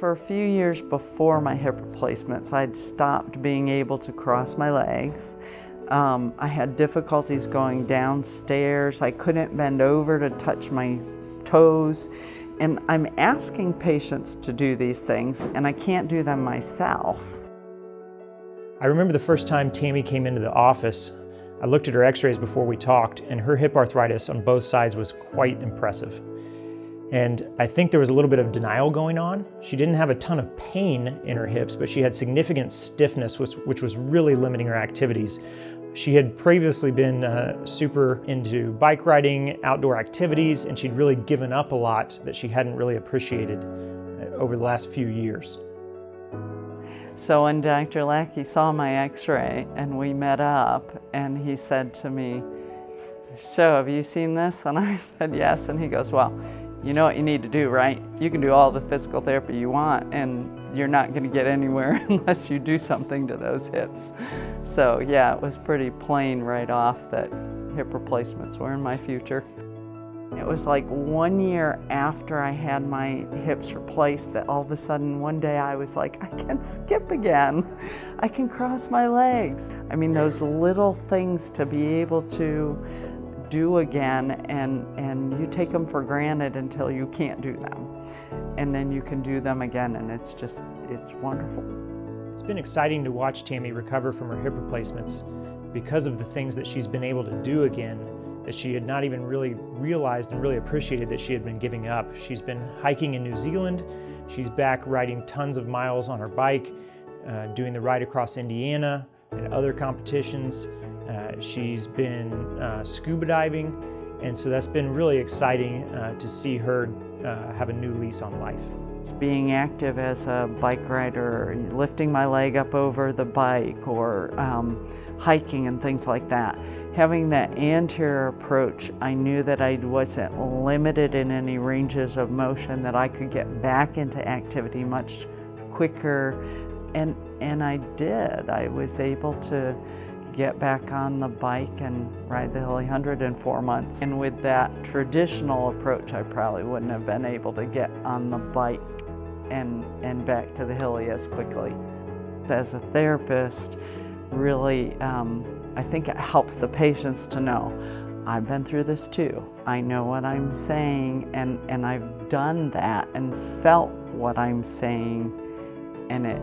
For a few years before my hip replacements, I'd stopped being able to cross my legs. I had difficulties going downstairs. I couldn't bend over to touch my toes. And I'm asking patients to do these things, and I can't do them myself. I remember the first time Tami came into the office. I looked at her x-rays before we talked, and her hip arthritis on both sides was quite impressive. And I think there was a little bit of denial going on. She didn't have a ton of pain in her hips, but she had significant stiffness, which was really limiting her activities. She had previously been super into bike riding, outdoor activities, and she'd really given up a lot that she hadn't really appreciated over the last few years. So when Dr. Lackey saw my x-ray and we met up, and he said to me, "So have you seen this?" And I said, "Yes." And he goes, "Well, you know what you need to do, right? You can do all the physical therapy you want, and you're not going to get anywhere unless you do something to those hips." So yeah, it was pretty plain right off that hip replacements were in my future. It was like 1 year after I had my hips replaced that all of a sudden one day I was like, I can skip again. I can cross my legs. I mean, those little things to be able to do again, and you take them for granted until you can't do them. And then you can do them again, and it's wonderful. It's been exciting to watch Tami recover from her hip replacements because of the things that she's been able to do again that she had not even really realized and really appreciated that she had been giving up. She's been hiking in New Zealand. She's back riding tons of miles on her bike, doing the ride across Indiana and other competitions. She's been scuba diving, and so that's been really exciting to see her have a new lease on life. Being active as a bike rider, lifting my leg up over the bike, or hiking and things like that. Having that anterior approach, I knew that I wasn't limited in any ranges of motion, that I could get back into activity much quicker, and I did. I was able to get back on the bike and ride the Hilly 100 in 4 months. And with that traditional approach, I probably wouldn't have been able to get on the bike and back to the Hilly as quickly. As a therapist, really, I think it helps the patients to know, I've been through this too. I know what I'm saying, and I've done that and felt what I'm saying, and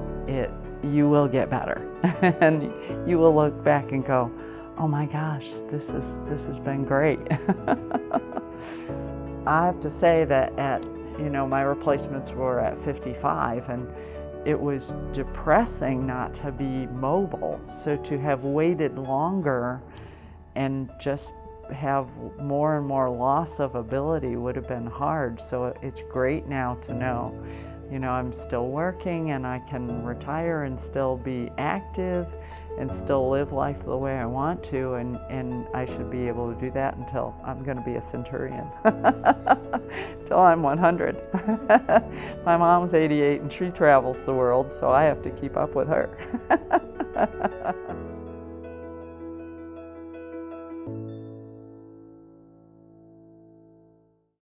you will get better. And you will look back and go, oh my gosh, this has been great. I have to say that my replacements were at 55, and it was depressing not to be mobile. So to have waited longer and just have more and more loss of ability would have been hard. So it's great now to know, I'm still working, and I can retire and still be active and still live life the way I want to, and I should be able to do that until I'm going to be a centurion, till I'm 100. My mom's 88 and she travels the world, so I have to keep up with her.